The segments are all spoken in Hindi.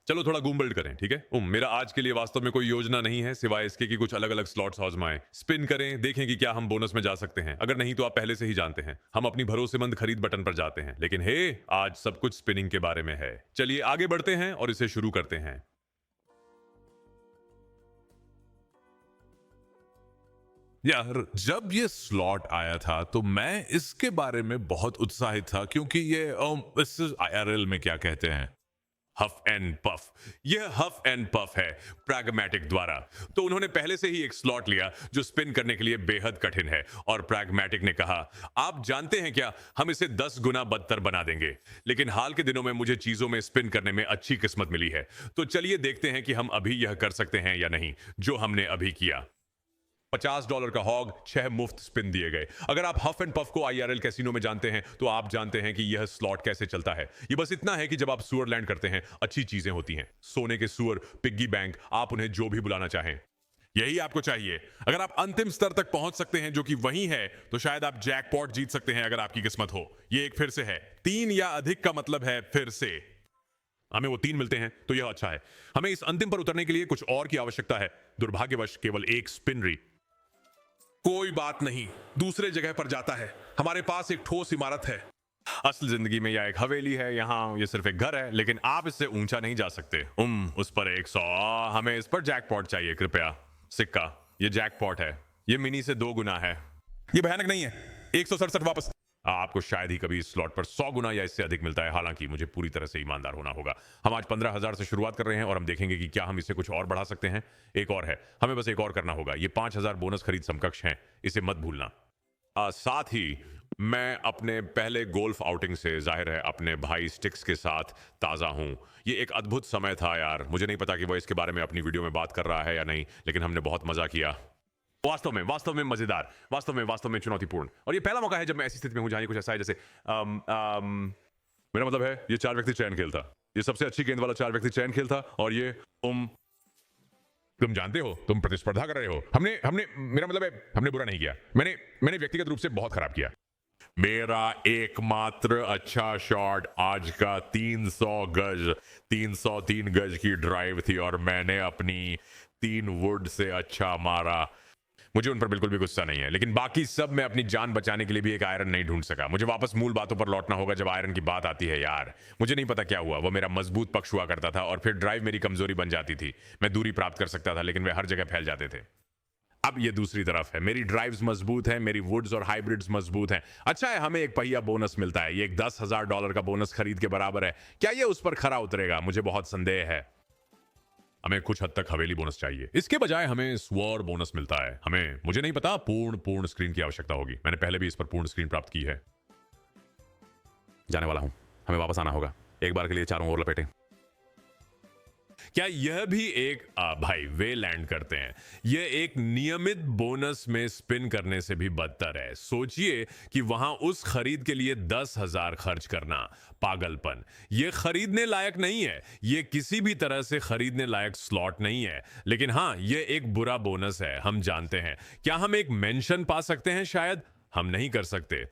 चलो थोड़ा गूम बिल्ड करें, ठीक है। मेरा आज के लिए वास्तव में कोई योजना नहीं है सिवाय इसके कि कुछ अलग अलग स्लॉट्स आजमाएं, स्पिन करें, देखें कि क्या हम बोनस में जा सकते हैं। अगर नहीं तो आप पहले से ही जानते हैं, हम अपनी भरोसेमंद खरीद बटन पर जाते हैं। लेकिन हे, आज सब कुछ स्पिनिंग के बारे में है। चलिए आगे बढ़ते हैं और इसे शुरू करते हैं। यार, जब ये स्लॉट आया था तो मैं इसके बारे में बहुत उत्साहित था, क्योंकि ये इस आईआरएल में क्या कहते हैं, हफ एंड पफ। यह हफ एंड पफ है प्रैग्मैटिक द्वारा। तो उन्होंने पहले से ही एक स्लॉट लिया जो स्पिन करने के लिए बेहद कठिन है, और प्रैग्मैटिक ने कहा, आप जानते हैं क्या, हम इसे 10 गुना बदतर बना देंगे। लेकिन हाल के दिनों में मुझे चीजों में स्पिन करने में अच्छी किस्मत मिली है, तो चलिए देखते हैं कि हम अभी यह कर सकते हैं या नहीं, जो हमने अभी किया। $50 का हॉग, 6 मुफ्त स्पिन दिए गए। अगर आप हफ एंड पफ को आईआरएल कैसीनो में जानते हैं तो आप जानते हैं कि यह स्लॉट कैसे चलता है। ये बस इतना है कि जब आप सुअर लैंड करते हैं, अच्छी चीजें होती हैं। सोने के सुअर, पिग्गी बैंक, आप उन्हें जो भी बुलाना चाहें, यही आपको चाहिए। अगर आप अंतिम स्तर तक पहुंच सकते हैं, जो कि वही है, तो शायद आप जैकपॉट जीत सकते हैं अगर आपकी किस्मत हो। ये एक फिर से है। 3 या अधिक का मतलब है फिर से। हमें वो 3 मिलते हैं तो यह अच्छा है। हमें इस अंतिम पर उतरने के लिए कुछ और की आवश्यकता है। दुर्भाग्यवश केवल एक स्पिन री। कोई बात नहीं, दूसरे जगह पर जाता है। हमारे पास एक ठोस इमारत है। असल जिंदगी में यह एक हवेली है, यहाँ ये सिर्फ एक घर है, लेकिन आप इससे ऊंचा नहीं जा सकते। उस पर 100। हमें इस पर जैकपॉट चाहिए, कृपया। सिक्का, ये जैकपॉट है। ये मिनी से 2 गुना है। ये भयानक नहीं है। 167 वापस। आपको शायद ही कभी इस स्लॉट पर 100 गुना या इससे अधिक मिलता है। हालांकि मुझे पूरी तरह से ईमानदार होना होगा। हम आज 15,000 से शुरुआत कर रहे हैं और हम देखेंगे कि क्या हम इसे कुछ और बढ़ा सकते हैं। एक और है, हमें बस एक और करना होगा। ये 5,000 बोनस खरीद समकक्ष हैं, इसे मत भूलना। साथ ही मैं अपने पहले गोल्फ आउटिंग से, जाहिर है अपने भाई स्टिक्स के साथ, ताज़ा हूं। ये एक अद्भुत समय था यार। मुझे नहीं पता कि वह इसके बारे में अपनी वीडियो में बात कर रहा है या नहीं, लेकिन हमने बहुत मजा किया। वास्तव में मजेदार, वास्तव में चुनौतीपूर्ण। और ये पहला मौका है जब मैं ऐसी स्थिति में हूं जहां ये कुछ ऐसा है जैसे मेरा मतलब है, ये 4 व्यक्ति चयन खेल था। ये सबसे अच्छी गेंद वाला 4 व्यक्ति चयन खेल था। और ये तुम जानते हो, तुम प्रतिस्पर्धा कर रहे हो। हमने हमने मेरा मतलब है, हमने बुरा नहीं किया। मैंने व्यक्तिगत रूप से बहुत खराब किया। मेरा एकमात्र अच्छा शॉट आज का 303 गज की ड्राइव थी, और मैंने अपनी 3 वुड से अच्छा मारा। मुझे उन पर बिल्कुल भी गुस्सा नहीं है, लेकिन बाकी सब मैं अपनी जान बचाने के लिए भी एक आयरन नहीं ढूंढ सका। मुझे वापस मूल बातों पर लौटना होगा जब आयरन की बात आती है यार। मुझे नहीं पता क्या हुआ, वो मेरा मजबूत पक्ष हुआ करता था और फिर ड्राइव मेरी कमजोरी बन जाती थी। मैं दूरी प्राप्त कर सकता था, लेकिन वे हर जगह फैल जाते थे। अब ये दूसरी तरफ है, मेरी ड्राइव्स मजबूत हैं, मेरी वुड्स और हाइब्रिड्स मजबूत हैं। अच्छा है, हमें एक पहिया बोनस मिलता है। ये एक $10,000 का बोनस खरीद के बराबर है। क्या ये उस पर खरा उतरेगा? मुझे बहुत संदेह है। हमें कुछ हद तक हवेली बोनस चाहिए, इसके बजाय हमें स्वॉर बोनस मिलता है। हमें, मुझे नहीं पता, पूर्ण स्क्रीन की आवश्यकता होगी। मैंने पहले भी इस पर पूर्ण स्क्रीन प्राप्त की है। जाने वाला हूं, हमें वापस आना होगा। एक बार के लिए चारों ओर लपेटें। क्या यह भी एक भाई वे लैंड करते हैं। यह एक नियमित बोनस में स्पिन करने से भी बदतर है। सोचिए कि वहां उस खरीद के लिए 10,000 खर्च करना, पागलपन। यह खरीदने लायक नहीं है। यह किसी भी तरह से खरीदने लायक स्लॉट नहीं है। लेकिन हाँ, यह एक बुरा बोनस है, हम जानते हैं। क्या हम एक मेंशन पा सकते हैं? शायद हम नहीं कर सकते।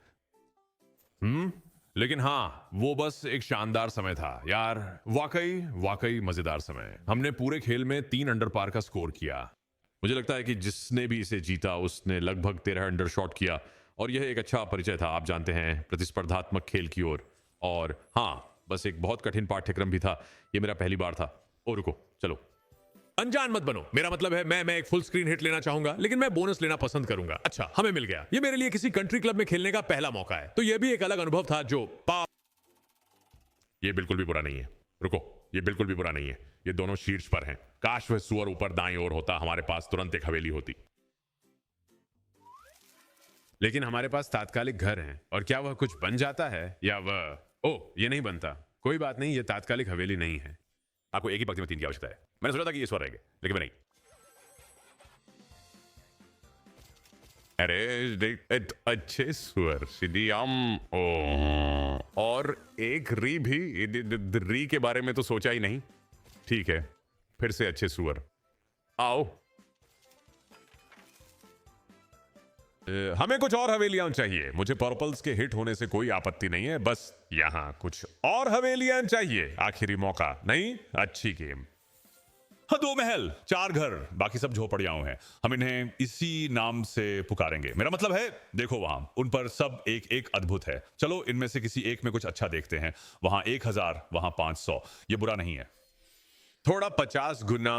लेकिन हाँ, वो बस एक शानदार समय था यार। वाकई मजेदार समय। हमने पूरे खेल में 3 अंडर पार का स्कोर किया। मुझे लगता है कि जिसने भी इसे जीता उसने लगभग 13 अंडर शॉट किया, और यह एक अच्छा परिचय था, आप जानते हैं, प्रतिस्पर्धात्मक खेल की ओर। और हाँ, बस एक बहुत कठिन पाठ्यक्रम भी था। यह मेरा पहली बार था। ओ रुको, चलो, अनजान मत बनो। मेरा मतलब है, मैं एक फुल स्क्रीन हिट लेना चाहूंगा, लेकिन मैं बोनस लेना पसंद करूंगा। अच्छा, हमें मिल गया। ये मेरे लिए किसी कंट्री क्लब में खेलने का पहला मौका है, तो यह भी एक अलग अनुभव था जो ये बिल्कुल भी बुरा नहीं है। रुको, ये बिल्कुल भी बुरा नहीं है। ये दोनों शीर्ष पर हैं। काश वह सुअर ऊपर दाईं ओर होता, हमारे पास तुरंत एक हवेली होती। लेकिन हमारे पास तात्कालिक घर हैं, और क्या वह कुछ बन जाता है या वह ये नहीं बनता। कोई बात नहीं, ये तात्कालिक हवेली नहीं है। आपको एक ही पंक्ति में 3 की आवश्यकता है। मैंने सोचा था कि ये स्वर रहेंगे, लेकिन मैं नहीं। अरे अच्छे सुअर सीधीआम। और एक री भी। री के बारे में तो सोचा ही नहीं। ठीक है, फिर से अच्छे सुअर आओ। हमें कुछ और हवेलियां चाहिए। मुझे पर्पल्स के हिट होने से कोई आपत्ति नहीं है, बस यहां कुछ और हवेलियां चाहिए। आखिरी मौका। नहीं, अच्छी गेम। हाँ, 2 महल, 4 घर, बाकी सब झोपड़ियां हैं। हम इन्हें इसी नाम से पुकारेंगे। मेरा मतलब है, देखो वहां उन पर सब एक एक अद्भुत है। चलो इनमें से किसी एक में कुछ अच्छा देखते हैं। वहां 1000, वहां 500। ये बुरा नहीं है। थोड़ा 50 गुना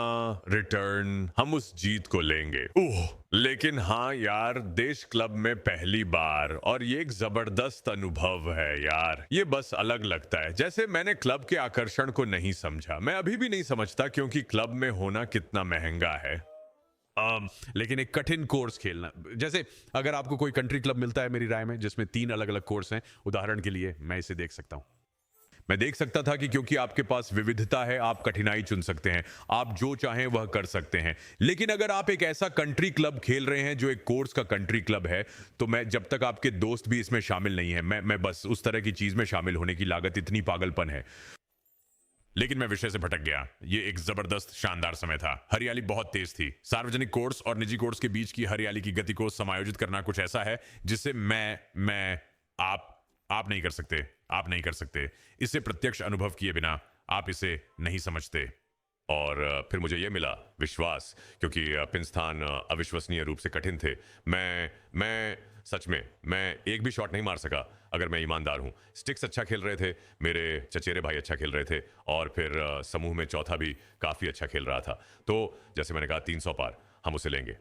रिटर्न हम उस जीत को लेंगे। ओह, लेकिन हाँ यार, देश क्लब में पहली बार, और ये एक जबरदस्त अनुभव है यार। ये बस अलग लगता है। जैसे मैंने क्लब के आकर्षण को नहीं समझा। मैं अभी भी नहीं समझता, क्योंकि क्लब में होना कितना महंगा है। लेकिन एक कठिन कोर्स खेलना, जैसे अगर आपको कोई कंट्री क्लब मिलता है मेरी राय में जिसमें 3 अलग अलग कोर्स हैं, उदाहरण के लिए मैं इसे देख सकता हूं। मैं देख सकता था कि क्योंकि आपके पास विविधता है, आप कठिनाई चुन सकते हैं, आप जो चाहें वह कर सकते हैं। लेकिन अगर आप एक ऐसा कंट्री क्लब खेल रहे हैं जो एक कोर्स का कंट्री क्लब है, तो मैं, जब तक आपके दोस्त भी इसमें शामिल नहीं है, मैं बस उस तरह की चीज में शामिल होने की लागत इतनी पागलपन है। लेकिन मैं विषय से भटक गया। ये एक जबरदस्त शानदार समय था। हरियाली बहुत तेज थी। सार्वजनिक कोर्स और निजी कोर्स के बीच की हरियाली की गति को समायोजित करना कुछ ऐसा है जिसे मैं आप नहीं कर सकते। आप नहीं कर सकते। इसे प्रत्यक्ष अनुभव किए बिना आप इसे नहीं समझते। और फिर मुझे यह मिला विश्वास, क्योंकि पिन स्थान अविश्वसनीय रूप से कठिन थे। मैं सच में मैं एक भी शॉट नहीं मार सका, अगर मैं ईमानदार हूं। स्टिक्स अच्छा खेल रहे थे, मेरे चचेरे भाई अच्छा खेल रहे थे, और फिर समूह में चौथा भी काफी अच्छा खेल रहा था। तो जैसे मैंने कहा, 300 पार हम उसे लेंगे।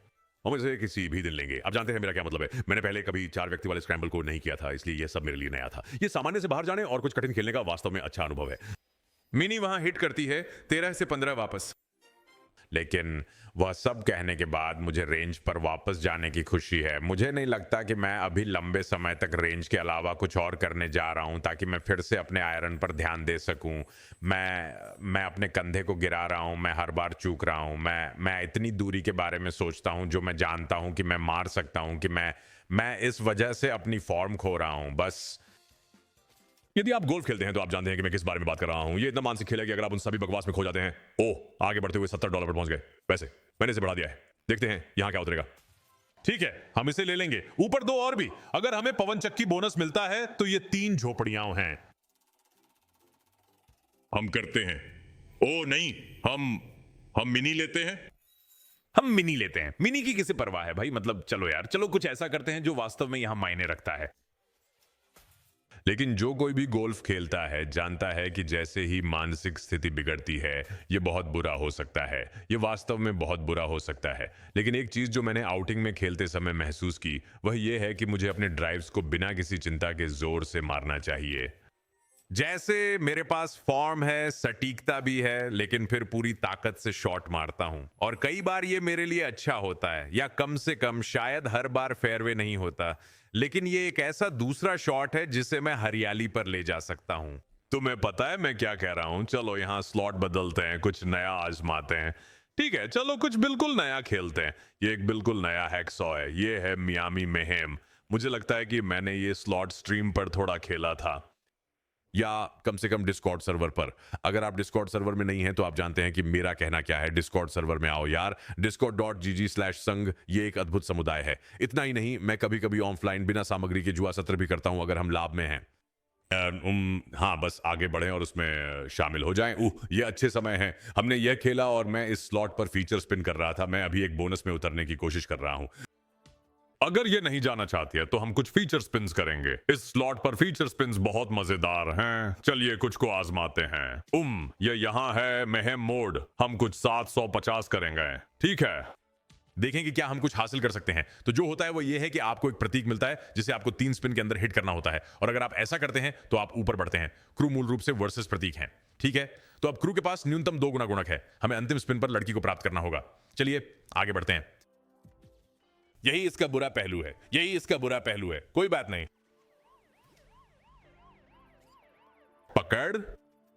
हम इसे किसी भी दिन लेंगे। आप जानते हैं मेरा क्या मतलब है। मैंने पहले कभी 4 व्यक्ति वाले स्क्रैम्बल को नहीं किया था, इसलिए यह सब मेरे लिए नया था। यह सामान्य से बाहर जाने और कुछ कठिन खेलने का वास्तव में अच्छा अनुभव है। मिनी वहां हिट करती है 13 से 15 वापस। लेकिन वह सब कहने के बाद मुझे रेंज पर वापस जाने की खुशी है। मुझे नहीं लगता कि मैं अभी लंबे समय तक रेंज के अलावा कुछ और करने जा रहा हूं, ताकि मैं फिर से अपने आयरन पर ध्यान दे सकूं। मैं अपने कंधे को गिरा रहा हूं। मैं हर बार चूक रहा हूं। मैं इतनी दूरी के बारे में सोचता हूं जो मैं जानता हूं कि मैं मार सकता हूं, कि मैं इस वजह से अपनी फॉर्म खो रहा हूं। बस यदि आप गोल्फ खेलते हैं तो आप जानते हैं कि मैं किस बारे में बात कर रहा हूं। ये इतना मानसिक खेल है कि अगर आप उन सभी बकवास में खो जाते हैं। ओह, आगे बढ़ते हुए $70 पर पहुंच गए। वैसे मैंने इसे बढ़ा दिया है। देखते हैं यहां क्या उतरेगा। ठीक है, हम इसे ले लेंगे। ऊपर 2 और भी। अगर हमें पवन चक्की बोनस मिलता है तो ये 3 झोपड़ियां हैं। हम करते हैं। ओ नहीं, हम मिनी लेते हैं। हम मिनी लेते हैं। मिनी की किसे परवाह है भाई। मतलब चलो यार, चलो कुछ ऐसा करते हैं जो वास्तव में यहां मायने रखता है। लेकिन जो कोई भी गोल्फ खेलता है जानता है कि जैसे ही मानसिक स्थिति बिगड़ती है, ये बहुत बुरा हो सकता है। ये वास्तव में बहुत बुरा हो सकता है। लेकिन एक चीज जो मैंने आउटिंग में खेलते समय महसूस की, वह यह है कि मुझे अपने ड्राइव्स को बिना किसी चिंता के जोर से मारना चाहिए। जैसे मेरे पास फॉर्म है, सटीकता भी है, लेकिन फिर पूरी ताकत से शॉट मारता हूं। और कई बार ये मेरे लिए अच्छा होता है, या कम से कम शायद हर बार फेयरवे नहीं होता। लेकिन ये एक ऐसा दूसरा शॉट है जिसे मैं हरियाली पर ले जा सकता हूं। तुम्हें पता है मैं क्या कह रहा हूं। चलो यहां स्लॉट बदलते हैं, कुछ नया आजमाते हैं। ठीक है, चलो कुछ बिल्कुल नया खेलते हैं। ये एक बिल्कुल नया हैक्सॉ है। ये है मियामी मेहेम। मुझे लगता है कि मैंने ये स्लॉट स्ट्रीम पर थोड़ा खेला था, या कम से कम डिस्कॉर्ड सर्वर पर। अगर आप डिस्कॉर्ड सर्वर में नहीं हैं तो आप जानते हैं कि मेरा कहना क्या है। डिस्कॉर्ड सर्वर में आओ यार। discord.gg/संघ ये एक अद्भुत समुदाय है। इतना ही नहीं, मैं कभी कभी ऑफलाइन बिना सामग्री के जुआ सत्र भी करता हूं, अगर हम लाभ में हैं। हाँ, बस आगे बढ़ें और उसमें शामिल हो जाएं। ये अच्छे समय हैं। हमने यह खेला और मैं इस स्लॉट पर फीचर स्पिन कर रहा था। मैं अभी एक बोनस में उतरने की कोशिश कर रहा हूं। अगर ये नहीं जाना चाहती है तो हम कुछ फीचर स्पिन्स करेंगे। इस स्लॉट पर फीचर स्पिन्स बहुत मजेदार हैं। चलिए कुछ को आजमाते हैं। ये यहाँ है मेहम मोड। हम कुछ 750 करेंगे। ठीक है, देखें कि क्या हम कुछ हासिल कर सकते हैं। तो जो होता है वो ये है कि आपको एक प्रतीक मिलता है जिसे आपको 3 स्पिन के अंदर हिट करना होता है, और अगर आप ऐसा करते हैं तो आप ऊपर बढ़ते हैं। क्रू मूल रूप से वर्सेस प्रतीक हैं। ठीक है, तो अब क्रू के पास न्यूनतम 2 गुना गुणक है। हमें अंतिम स्पिन पर लड़की को प्राप्त करना होगा। चलिए आगे बढ़ते हैं। यही इसका बुरा पहलू है। यही इसका बुरा पहलू है। कोई बात नहीं। पकड़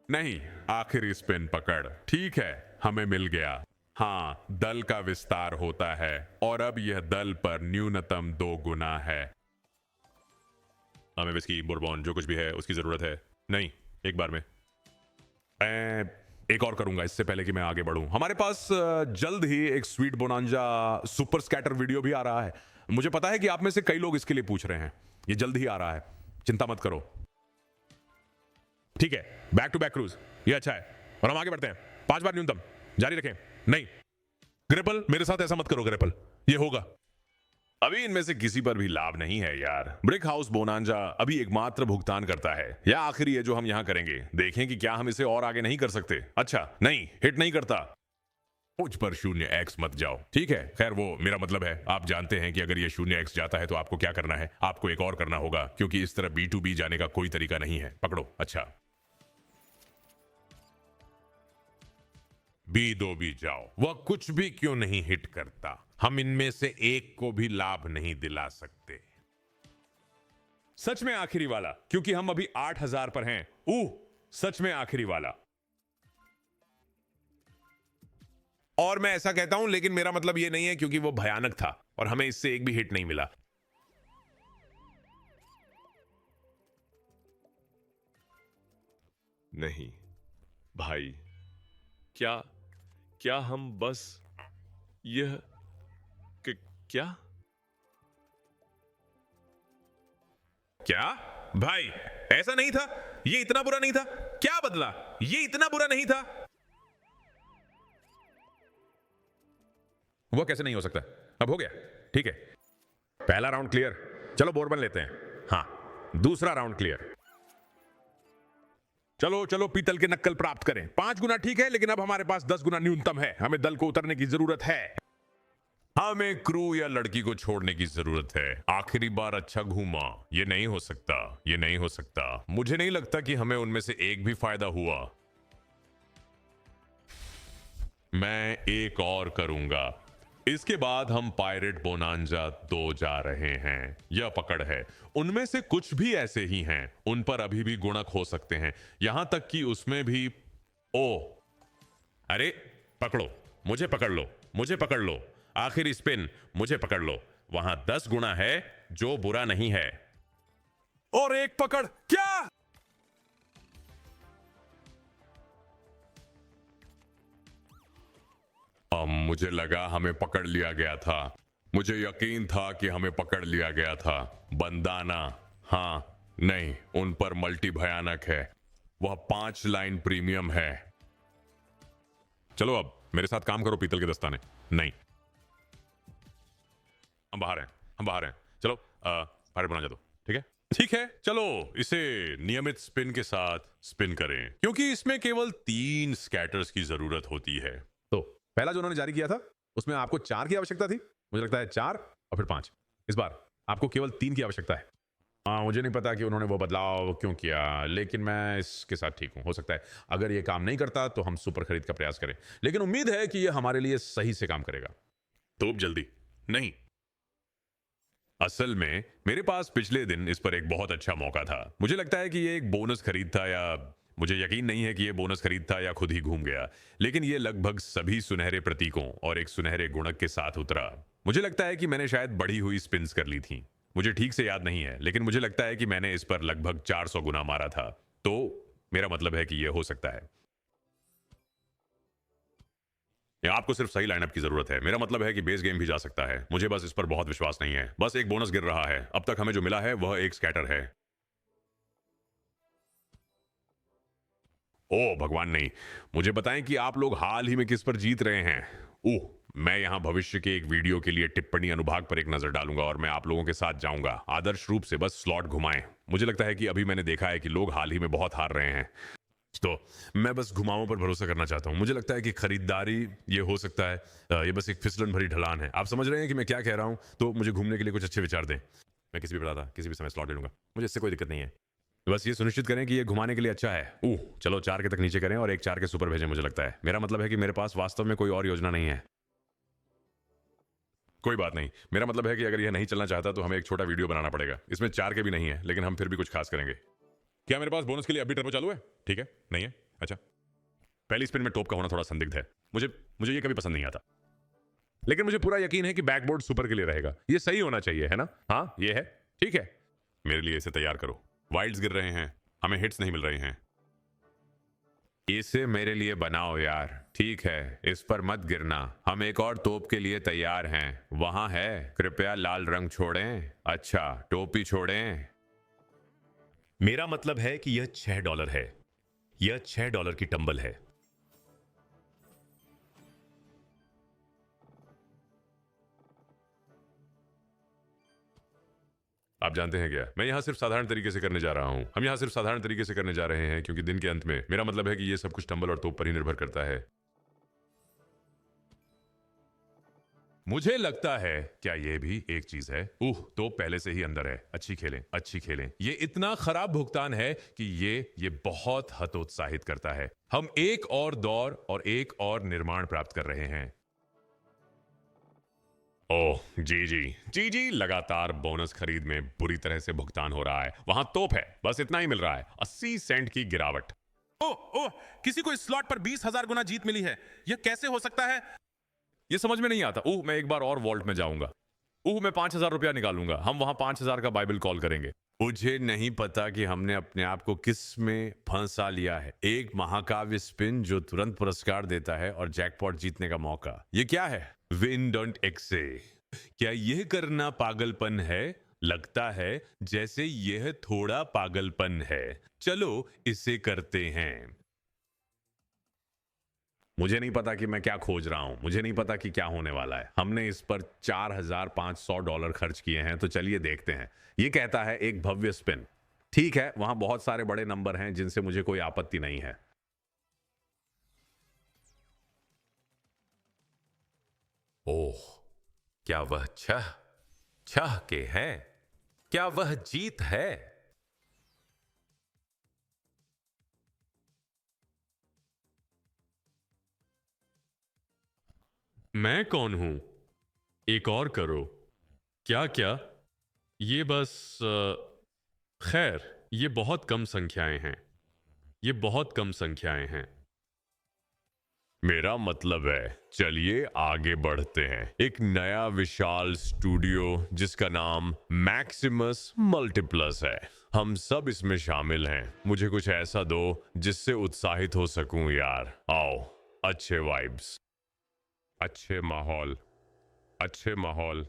नहीं, आखिरी स्पिन पकड़। ठीक है, हमें मिल गया। हाँ, दल का विस्तार होता है, और अब यह दल पर न्यूनतम 2 गुना है। हमें विस्की, बोरबॉन, जो कुछ भी है उसकी जरूरत है। नहीं, एक बार में मैं एक और करूंगा इससे पहले कि मैं आगे बढ़ूं। हमारे पास जल्द ही एक sweet bonanza super scatter video भी आ रहा है। मुझे पता है कि आप में से कई लोग इसके लिए पूछ रहे हैं। ये जल्द ही आ रहा है, चिंता मत करो। ठीक है, बैक टू बैक क्रूज, ये अच्छा है। और हम आगे बढ़ते हैं। 5 बार न्यूनतम, जारी रखें। नहीं ग्रेपल, मेरे साथ ऐसा मत करो ग्रेपल, ये होगा। अभी इनमें से किसी पर भी लाभ नहीं है यार। ब्रिक हाउस बोनांजा अभी एकमात्र भुगतान करता है, या आखिरी है जो हम यहां करेंगे। देखें कि क्या हम इसे और आगे नहीं कर सकते। अच्छा, नहीं, हिट नहीं करता। मुझ पर 0x मत जाओ। ठीक है, खैर वो मेरा मतलब है, आप जानते हैं कि अगर ये 0x जाता है तो आपको क्या करना है। आपको एक और करना होगा, क्योंकि इस तरह B2B जाने का कोई तरीका नहीं है। पकड़ो। अच्छा, B2B जाओ। वह कुछ भी क्यों नहीं हिट करता, हम इनमें से एक को भी लाभ नहीं दिला सकते। सच में आखिरी वाला, क्योंकि हम अभी 8000 पर हैं। सच में आखिरी वाला। और मैं ऐसा कहता हूं, लेकिन मेरा मतलब यह नहीं है, क्योंकि वो भयानक था और हमें इससे एक भी हिट नहीं मिला। नहीं भाई, क्या हम बस यह क्या? क्या भाई, ऐसा नहीं था, ये इतना बुरा नहीं था। क्या बदला, ये इतना बुरा नहीं था। वो कैसे नहीं हो सकता? अब हो गया। ठीक है, पहला राउंड क्लियर। चलो बोरबन लेते हैं। हाँ, दूसरा राउंड क्लियर। चलो चलो पीतल के नक्कल प्राप्त करें। 5 गुना ठीक है, लेकिन अब हमारे पास 10 गुना न्यूनतम है। हमें दल को उतरने की जरूरत है। हमें क्रू या लड़की को छोड़ने की जरूरत है। आखिरी बार अच्छा घूमा। ये नहीं हो सकता, ये नहीं हो सकता। मुझे नहीं लगता कि हमें उनमें से एक भी फायदा हुआ। मैं एक और करूंगा। इसके बाद हम पायरेट बोनांजा 2 जा रहे हैं। यह पकड़ है। उनमें से कुछ भी ऐसे ही हैं, उन पर अभी भी गुणक हो सकते हैं, यहां तक कि उसमें भी। अरे पकड़ो, मुझे पकड़ लो, मुझे पकड़ लो। आखिरी स्पिन, मुझे पकड़ लो। वहां 10 गुना है, जो बुरा नहीं है। और एक पकड़। क्या? मुझे लगा हमें पकड़ लिया गया था। मुझे यकीन था कि हमें पकड़ लिया गया था। बंदाना, हाँ, नहीं, उन पर मल्टी भयानक है। वह 5 लाइन प्रीमियम है। चलो अब मेरे साथ काम करो पीतल के दस्ताने। नहीं, हम बाहर हैं, हम बाहर हैं। चलो पायरेट बना जा दो। ठीक है, ठीक है, चलो इसे नियमित स्पिन के साथ स्पिन करें, क्योंकि इसमें केवल 3 स्कैटर्स की जरूरत होती है। तो पहला जो उन्होंने जारी किया था, उसमें आपको 4 की आवश्यकता थी। मुझे लगता है 4 और फिर 5। इस बार आपको केवल 3 की आवश्यकता है। मुझे नहीं पता कि उन्होंने वो बदलाव क्यों किया, लेकिन मैं इसके साथ ठीक हूं। हो सकता है अगर ये काम नहीं करता तो हम सुपर खरीद का प्रयास करें, लेकिन उम्मीद है कि ये हमारे लिए सही से काम करेगा। तो अब जल्दी नहीं। असल में मेरे पास पिछले दिन इस पर एक बहुत अच्छा मौका था। मुझे लगता है कि ये एक बोनस खरीद था, या मुझे यकीन नहीं है कि ये बोनस खरीद था या खुद ही घूम गया, लेकिन ये लगभग सभी सुनहरे प्रतीकों और एक सुनहरे गुणक के साथ उतरा। मुझे लगता है कि मैंने शायद बढ़ी हुई स्पिन्स कर ली थी। मुझे ठीक से याद नहीं है, लेकिन मुझे लगता है कि मैंने इस पर लगभग 400 गुना मारा था। तो मेरा मतलब है कि यह हो सकता है। आपको सिर्फ सही लाइनअप की जरूरत है। मेरा मतलब है कि बेस गेम भी जा सकता है। मुझे बस इस पर बहुत विश्वास नहीं है। बस एक बोनस गिर रहा है। अब तक हमें जो मिला है वह एक स्कैटर है। ओह भगवान नहीं। मुझे बताएं कि आप लोग हाल ही में किस पर जीत रहे हैं। मैं यहां भविष्य के एक वीडियो के लिए टिप्पणी अनुभाग पर एक नजर डालूंगा और मैं आप लोगों के साथ जाऊंगा। आदर्श रूप से बस स्लॉट घुमाएं। मुझे लगता है कि अभी मैंने देखा है कि लोग हाल ही में बहुत हार रहे हैं, तो मैं बस घुमावों पर भरोसा करना चाहता हूं। मुझे लगता है कि खरीदारी ये हो सकता है। ये बस एक फिसलन भरी ढलान है। आप समझ रहे हैं कि मैं क्या कह रहा हूं? तो मुझे घूमने के लिए कुछ अच्छे विचार दें। मैं किसी भी बताता, किसी भी समय स्लॉट ले लूंगा। मुझे इससे कोई दिक्कत नहीं है। बस ये सुनिश्चित करें कि ये घुमाने के लिए अच्छा है। चलो 4 के तक नीचे करें और एक 4 के सुपर भेजें। मुझे लगता है, मेरा मतलब है कि मेरे पास वास्तव में कोई और योजना नहीं है। कोई बात नहीं। मेरा मतलब है कि अगर यह नहीं चलना चाहता तो हमें एक छोटा वीडियो बनाना पड़ेगा। इसमें 4 के भी नहीं है, लेकिन हम फिर भी कुछ खास करेंगे। क्या मेरे पास बोनस के लिए अभी टर्बो चालू है? ठीक है, नहीं है? अच्छा, पहली स्पिन में टॉप का होना थोड़ा संदिग्ध है। मुझे ये कभी पसंद नहीं आता, लेकिन मुझे पूरा यकीन है कि बैकबोर्ड सुपर के लिए रहेगा। ये सही होना चाहिए, है ना? हाँ, ये है। ठीक है, मेरे लिए इसे तैयार करो। वाइल्ड्स गिर रहे हैं, हमें हिट्स नहीं मिल रहे हैं। इसे मेरे लिए बनाओ यार। ठीक है, इस पर मत गिरना। हम एक और तोप के लिए तैयार हैं। वहां है। कृपया लाल रंग छोड़ें। अच्छा, टोपी छोड़ें। मेरा मतलब है कि यह $6 है। यह $6 की टंबल है। आप जानते हैं क्या, मैं यहां सिर्फ साधारण तरीके से करने जा रहा हूं। हम यहां सिर्फ साधारण तरीके से करने जा रहे हैं क्योंकि दिन के अंत में मेरा मतलब है कि यह सब कुछ टंबल और तोप पर ही निर्भर करता है। मुझे लगता है, क्या यह भी एक चीज है? तो पहले से ही अंदर है। अच्छी खेलें, अच्छी खेलें। ये इतना खराब भुगतान है कि ये बहुत हतोत्साहित करता है। हम एक और दौर और एक और निर्माण प्राप्त कर रहे हैं। ओह जी, लगातार बोनस खरीद में बुरी तरह से भुगतान हो रहा है। वहां तोप है, बस इतना ही मिल रहा है। 80 सेंट की गिरावट। ओह, किसी को इस स्लॉट पर 20,000 गुना जीत मिली है। यह कैसे हो सकता है? ये समझ में नहीं आता। मैं एक बार और वॉल्ट में जाऊंगा। मैं 5,000 रुपया निकालूंगा। हम वहां 5,000 का बाइबल कॉल करेंगे। मुझे नहीं पता कि हमने अपने आप को किस में फंसा लिया है। एक महाकाव्य स्पिन जो तुरंत पुरस्कार देता है और जैकपॉट जीतने का मौका। ये क्या है? विन डोंट एक्से। क्या यह करना पागलपन है? लगता है जैसे यह थोड़ा पागलपन है। चलो इसे करते हैं। मुझे नहीं पता कि मैं क्या खोज रहा हूं। मुझे नहीं पता कि क्या होने वाला है। हमने इस पर $4,500 खर्च किए हैं, तो चलिए देखते हैं। ये कहता है एक भव्य स्पिन। ठीक है, वहां बहुत सारे बड़े नंबर हैं जिनसे मुझे कोई आपत्ति नहीं है। ओह, क्या वह छह के हैं? क्या वह जीत है? मैं कौन हूं? एक और करो। क्या? ये बस खैर, ये बहुत कम संख्याएं हैं। ये बहुत कम संख्याएं हैं। मेरा मतलब है, चलिए आगे बढ़ते हैं। एक नया विशाल स्टूडियो जिसका नाम मैक्सिमस मल्टीप्लस है। हम सब इसमें शामिल हैं। मुझे कुछ ऐसा दो जिससे उत्साहित हो सकूं यार। आओ, अच्छे वाइब्स, अच्छे माहौल, अच्छे माहौल।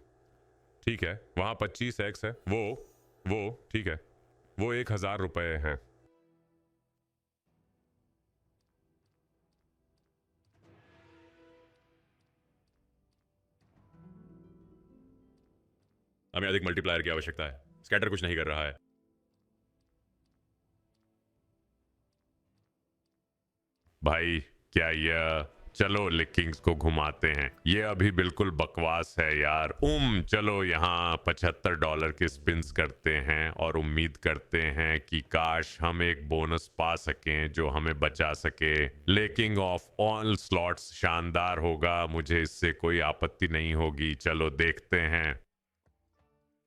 ठीक है, वहां 25x है। वो ठीक है, वो 1,000 रुपए हैं। हमें अधिक मल्टीप्लायर की आवश्यकता है। स्कैटर कुछ नहीं कर रहा है। भाई, क्या यह चलो लिकिंग्स को घुमाते हैं। ये अभी बिल्कुल बकवास है यार। चलो यहाँ $75 के स्पिन्स करते हैं और उम्मीद करते हैं कि काश हम एक बोनस पा सकें जो हमें बचा सके। लेकिंग ऑफ ऑल स्लॉट्स शानदार होगा। मुझे इससे कोई आपत्ति नहीं होगी। चलो देखते हैं।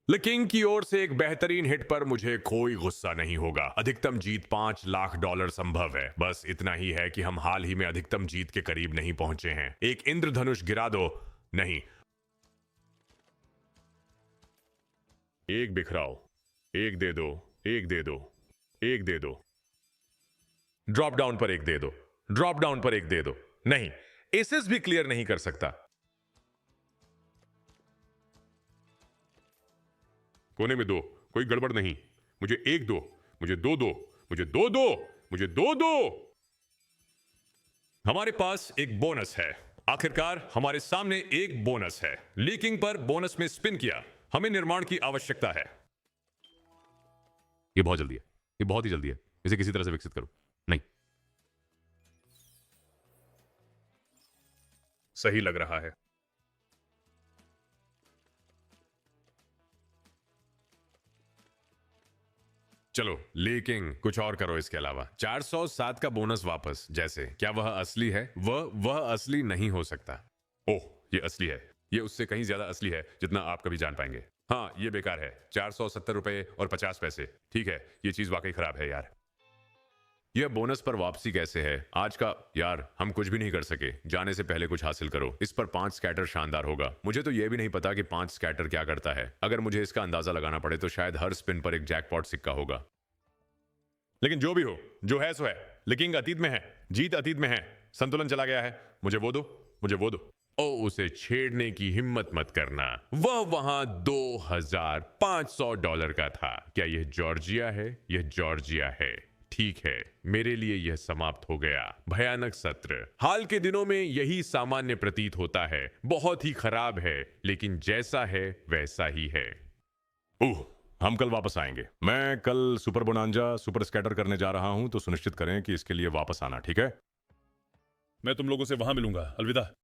लेकिन की ओर से एक बेहतरीन हिट पर मुझे कोई गुस्सा नहीं होगा। अधिकतम जीत $5 लाख संभव है। बस इतना ही है कि हम हाल ही में अधिकतम जीत के करीब नहीं पहुंचे हैं। एक इंद्रधनुष गिरा दो। नहीं, एक बिखराओ। एक दे दो, एक दे दो, एक दे दो। ड्रॉप डाउन पर एक दे दो। ड्रॉप डाउन पर एक दे दो। नहीं, एसेस भी क्लियर नहीं कर सकता। कोने में दो, कोई गड़बड़ नहीं। मुझे एक दो, मुझे दो दो, मुझे दो दो, मुझे दो दो। हमारे पास एक बोनस है। आखिरकार हमारे सामने एक बोनस है। लीकिंग पर बोनस में स्पिन किया। हमें निर्माण की आवश्यकता है। यह बहुत जल्दी है। यह बहुत ही जल्दी है। इसे किसी तरह से विकसित करो। नहीं, सही लग रहा है। चलो लीकिंग कुछ और करो इसके अलावा। 407 का बोनस वापस। जैसे क्या वह असली है? वह असली नहीं हो सकता। ओह, ये असली है। ये उससे कहीं ज्यादा असली है जितना आप कभी जान पाएंगे। हाँ, ये बेकार है। 470 रुपए और 50 पैसे। ठीक है, ये चीज वाकई खराब है यार। यह बोनस पर वापसी कैसे है? आज का यार, हम कुछ भी नहीं कर सके। जाने से पहले कुछ हासिल करो। इस पर 5 स्कैटर शानदार होगा। मुझे तो यह भी नहीं पता कि 5 स्कैटर क्या करता है। अगर मुझे इसका अंदाजा लगाना पड़े तो शायद हर स्पिन पर एक जैकपॉट सिक्का होगा। लेकिन जो भी हो, जो है सो है। लेकिन अतीत में है, जीत अतीत में है, संतुलन चला गया है। मुझे वो दो, मुझे वो दो। ओ, उसे छेड़ने की हिम्मत मत करना। वह वहां $2,500 का था। क्या यह जॉर्जिया है? यह जॉर्जिया है। ठीक है, मेरे लिए यह समाप्त हो गया। भयानक सत्र। हाल के दिनों में यही सामान्य प्रतीत होता है। बहुत ही खराब है, लेकिन जैसा है वैसा ही है। हम कल वापस आएंगे। मैं कल सुपर बोनांजा सुपर स्कैटर करने जा रहा हूं, तो सुनिश्चित करें कि इसके लिए वापस आना, ठीक है? मैं तुम लोगों से वहां मिलूंगा। अलविदा।